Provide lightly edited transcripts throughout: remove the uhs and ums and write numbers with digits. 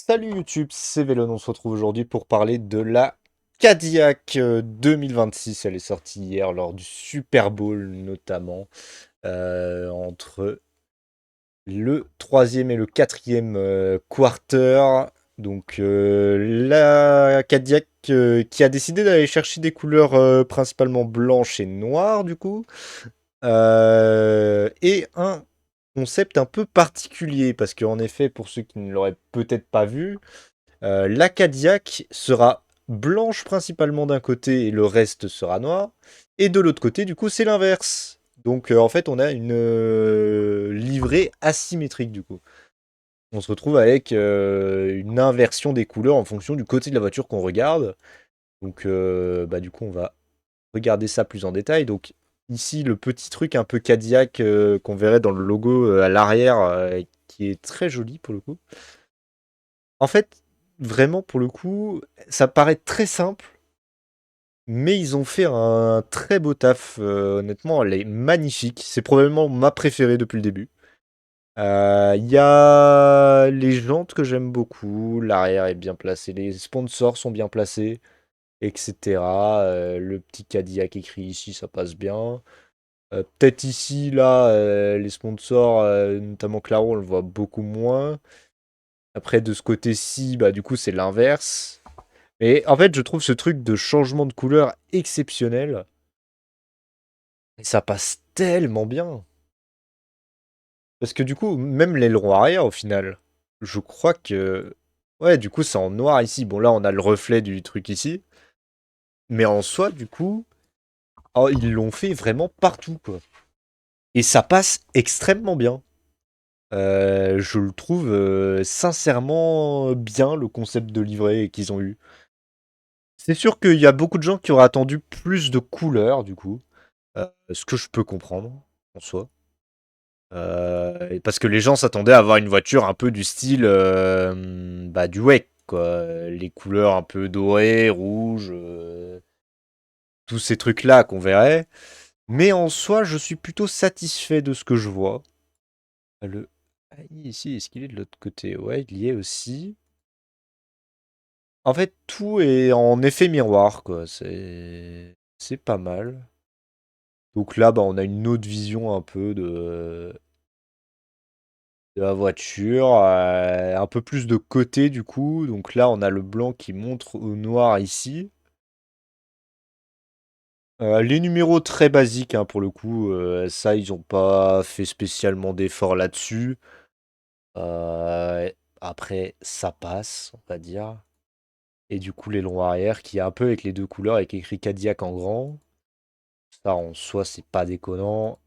Salut YouTube, c'est Vélon, on se retrouve aujourd'hui pour parler de la Cadillac 2026. Elle est sortie hier lors du Super Bowl notamment, entre le troisième et le quatrième quarter. Donc la Cadillac qui a décidé d'aller chercher des couleurs principalement blanches et noires du coup. Et un concept un peu particulier parce qu'en effet, pour ceux qui ne l'auraient peut-être pas vu, la Cadillac sera blanche principalement d'un côté et le reste sera noir. Et de l'autre côté, du coup, c'est l'inverse. Donc en fait, on a une livrée asymétrique du coup. On se retrouve avec une inversion des couleurs en fonction du côté de la voiture qu'on regarde. Donc bah, du coup, on va regarder ça plus en détail. Donc ici, le petit truc un peu Cadillac qu'on verrait dans le logo à l'arrière, qui est très joli pour le coup. En fait, vraiment, pour le coup, ça paraît très simple, mais ils ont fait un très beau taf. Honnêtement, elle est magnifique. C'est probablement ma préférée depuis le début. Il y a les jantes que j'aime beaucoup. L'arrière est bien placé. Les sponsors sont bien placés, etc. Le petit Cadillac écrit ici, ça passe bien. Peut-être ici, là, les sponsors, notamment Claro, on le voit beaucoup moins. Après, de ce côté-ci, bah, du coup, c'est l'inverse. Et en fait, je trouve ce truc de changement de couleur exceptionnel. Et ça passe tellement bien. Parce que du coup, même l'aileron arrière, au final, je crois que... Ouais, du coup, c'est en noir ici. Bon, là, on a le reflet du truc ici. Mais en soi, du coup, oh, ils l'ont fait vraiment partout, quoi. Et ça passe extrêmement bien. Je le trouve sincèrement bien, le concept de livret qu'ils ont eu. C'est sûr qu'il y a beaucoup de gens qui auraient attendu plus de couleurs, du coup. Ce que je peux comprendre, en soi. Et parce que les gens s'attendaient à avoir une voiture un peu du style bah, du WEC, quoi. Les couleurs un peu dorées, rouges, tous ces trucs-là qu'on verrait. Mais en soi, je suis plutôt satisfait de ce que je vois. Le AI ici, est-ce qu'il est de l'autre côté? Ouais, il y est aussi. En fait, tout est en effet miroir, quoi. C'est pas mal. Donc là, bah, on a une autre vision un peu de la voiture, un peu plus de côté du coup. Donc là, on a le blanc qui montre au noir ici. Les numéros très basiques hein, pour le coup, ça ils ont pas fait spécialement d'efforts là-dessus. Euh, Après, ça passe, on va dire. Et du coup, les longs arrière qui est un peu avec les deux couleurs, avec écrit Cadillac en grand. Ça en soi, c'est pas déconnant.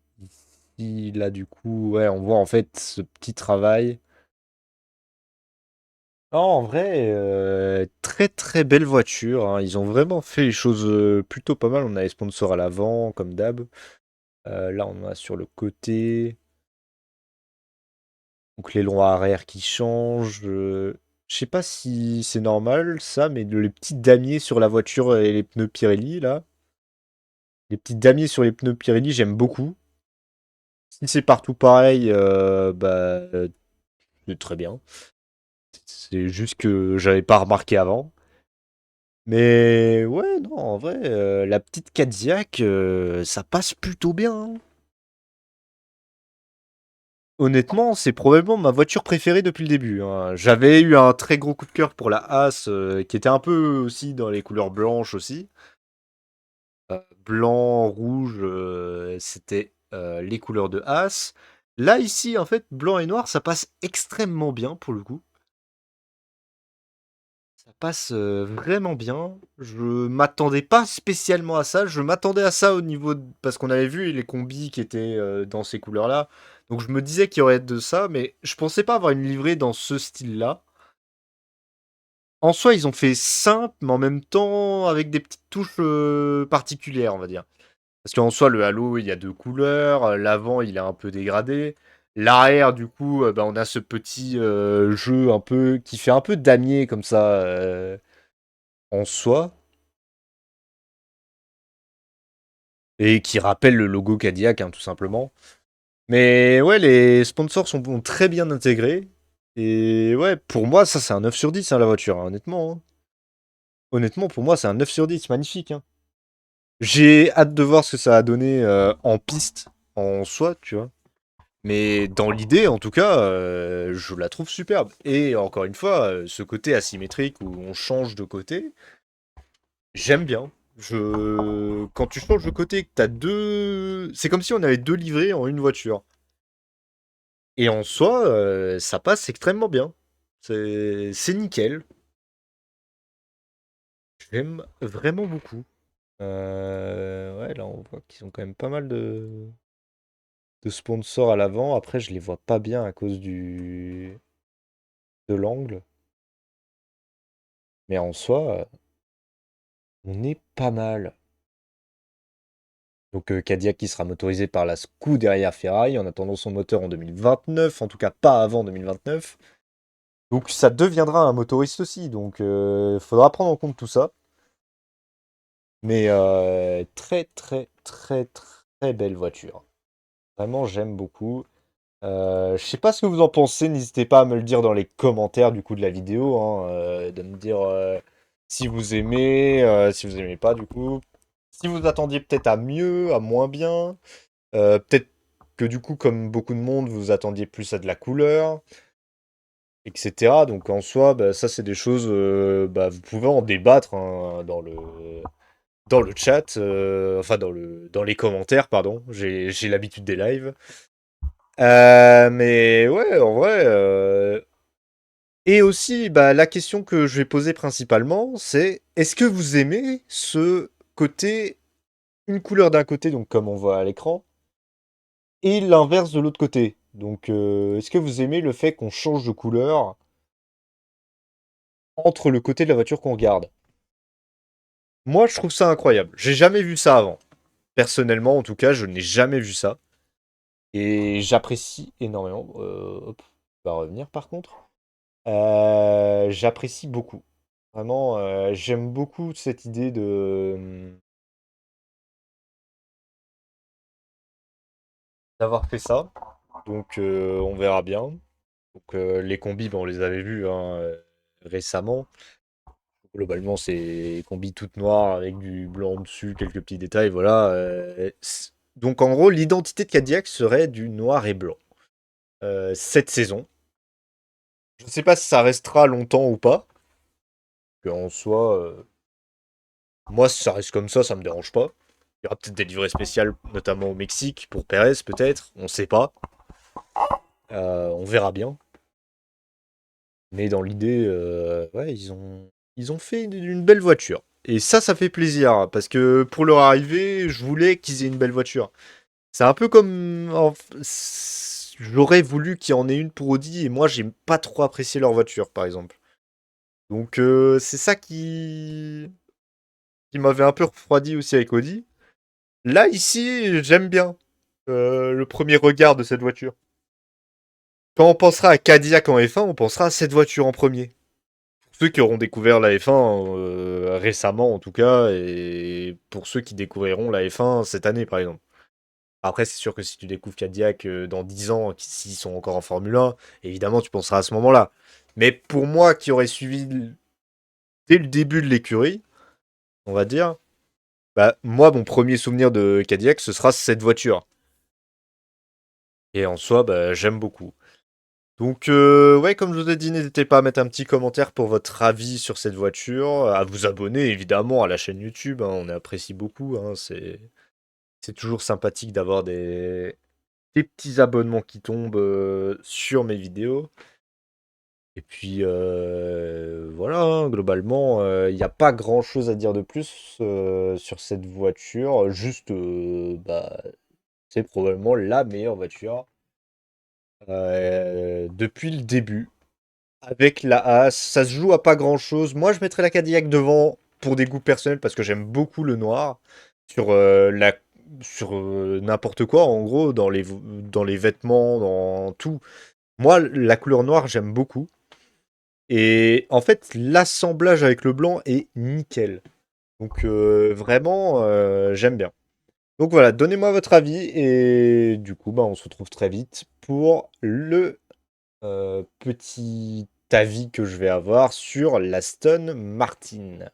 Ici, là, du coup, ouais, on voit en fait ce petit travail. Non, en vrai, très très belle voiture, hein. Ils ont vraiment fait les choses plutôt pas mal. On a les sponsors à l'avant, comme d'hab. Là, on a sur le côté. Donc les longs arrière qui changent. Je sais pas si c'est normal ça, mais les petits damiers sur la voiture et les pneus Pirelli, là. Les petits damiers sur les pneus Pirelli, j'aime beaucoup. Si c'est partout pareil, bah, c'est très bien. C'est juste que j'avais pas remarqué avant. Mais ouais, non, en vrai, la petite Cadillac, ça passe plutôt bien, hein. Honnêtement, c'est probablement ma voiture préférée depuis le début, hein. J'avais eu un très gros coup de cœur pour la Haas, qui était un peu aussi dans les couleurs blanches aussi. Blanc, rouge, c'était les couleurs de Haas. Là, ici, en fait, blanc et noir, ça passe extrêmement bien pour le coup. Ça passe vraiment bien. Je m'attendais pas spécialement à ça. Je m'attendais à ça au niveau parce qu'on avait vu les combis qui étaient dans ces couleurs-là. Donc je me disais qu'il y aurait de ça, mais je pensais pas avoir une livrée dans ce style-là. En soi, ils ont fait simple, mais en même temps avec des petites touches particulières, on va dire. Parce qu'en soi, le halo, il y a deux couleurs. L'avant, il est un peu dégradé. L'arrière, du coup, bah, on a ce petit jeu un peu qui fait un peu damier comme ça en soi. Et qui rappelle le logo Cadillac, hein, tout simplement. Mais ouais, les sponsors sont très bien intégrés. Et ouais, pour moi, ça, c'est un 9 sur 10, hein, la voiture, hein, honnêtement, hein. Honnêtement, pour moi, c'est un 9 sur 10, magnifique, hein. J'ai hâte de voir ce que ça va donner en piste, en soi, tu vois. Mais dans l'idée, en tout cas, je la trouve superbe. Et encore une fois, ce côté asymétrique où on change de côté, j'aime bien. Quand tu changes de côté, que t'as deux... C'est comme si on avait deux livrées en une voiture. Et en soi, ça passe extrêmement bien. C'est nickel. J'aime vraiment beaucoup. Ouais, là, on voit qu'ils ont quand même pas mal de sponsors à l'avant. Après, je les vois pas bien à cause de l'angle. Mais en soi, on est pas mal. Donc Cadillac qui sera motorisé par la Scuderia Ferrari en attendant son moteur en 2029, en tout cas pas avant 2029. Donc ça deviendra un motoriste aussi, donc faudra prendre en compte tout ça. Mais très très très très belle voiture. Vraiment j'aime beaucoup. Je sais pas ce que vous en pensez, n'hésitez pas à me le dire dans les commentaires du coup de la vidéo, hein, de me dire si vous aimez pas du coup. Si vous attendiez peut-être à mieux, à moins bien. Peut-être que du coup, comme beaucoup de monde, vous attendiez plus à de la couleur, etc. Donc en soi, bah, ça c'est des choses, bah, vous pouvez en débattre hein, dans le chat, enfin dans les commentaires, pardon. J'ai l'habitude des lives. Mais ouais, en vrai. Et aussi, bah, la question que je vais poser principalement, c'est est-ce que vous aimez ce côté, une couleur d'un côté, donc comme on voit à l'écran, et l'inverse de l'autre côté. Donc, est-ce que vous aimez le fait qu'on change de couleur entre le côté de la voiture qu'on regarde? Moi, je trouve ça incroyable. J'ai jamais vu ça avant. Personnellement, en tout cas, je n'ai jamais vu ça. Et j'apprécie énormément. Hop, on va revenir par contre. J'apprécie beaucoup. Vraiment, j'aime beaucoup cette idée d'avoir fait ça. Donc, on verra bien. Donc, les combis, ben, on les avait vus hein, récemment. Globalement, c'est combi toute noire avec du blanc dessus, quelques petits détails, voilà. Donc en gros, l'identité de Cadillac serait du noir et blanc. Cette saison. Je ne sais pas si ça restera longtemps ou pas. Que en soi, moi, si ça reste comme ça me dérange pas. Il y aura peut-être des livrées spéciales, notamment au Mexique, pour Perez, peut-être. On sait pas. On verra bien. Mais dans l'idée, ouais, ils ont fait une belle voiture. Et ça fait plaisir. Parce que pour leur arrivée, je voulais qu'ils aient une belle voiture. C'est un peu comme. J'aurais voulu qu'il y en ait une pour Audi et moi, j'ai pas trop apprécié leur voiture, par exemple. Donc, c'est ça qui m'avait un peu refroidi aussi avec Audi. Là, ici, j'aime bien le premier regard de cette voiture. Quand on pensera à Cadillac en F1, on pensera à cette voiture en premier. Pour ceux qui auront découvert la F1 récemment, en tout cas, et pour ceux qui découvriront la F1 cette année, par exemple. Après, c'est sûr que si tu découvres Cadillac dans 10 ans, s'ils sont encore en Formule 1, évidemment, tu penseras à ce moment-là. Mais pour moi, qui aurais suivi dès le début de l'écurie, on va dire, bah, moi, mon premier souvenir de Cadillac, ce sera cette voiture. Et en soi, bah, j'aime beaucoup. Donc, ouais, comme je vous ai dit, n'hésitez pas à mettre un petit commentaire pour votre avis sur cette voiture, à vous abonner évidemment à la chaîne YouTube, hein, on apprécie beaucoup, hein, c'est toujours sympathique d'avoir des petits abonnements qui tombent sur mes vidéos. Et puis voilà, hein, globalement, il n'y a pas grand-chose à dire de plus sur cette voiture. Juste, bah, c'est probablement la meilleure voiture depuis le début. Avec la Haas, ça se joue à pas grand-chose. Moi, je mettrais la Cadillac devant pour des goûts personnels parce que j'aime beaucoup le noir sur sur n'importe quoi en gros dans les vêtements, dans tout. Moi, la couleur noire, j'aime beaucoup. Et en fait, l'assemblage avec le blanc est nickel. Donc vraiment, j'aime bien. Donc voilà, donnez-moi votre avis et du coup, bah, on se retrouve très vite pour petit avis que je vais avoir sur l'Aston Martin.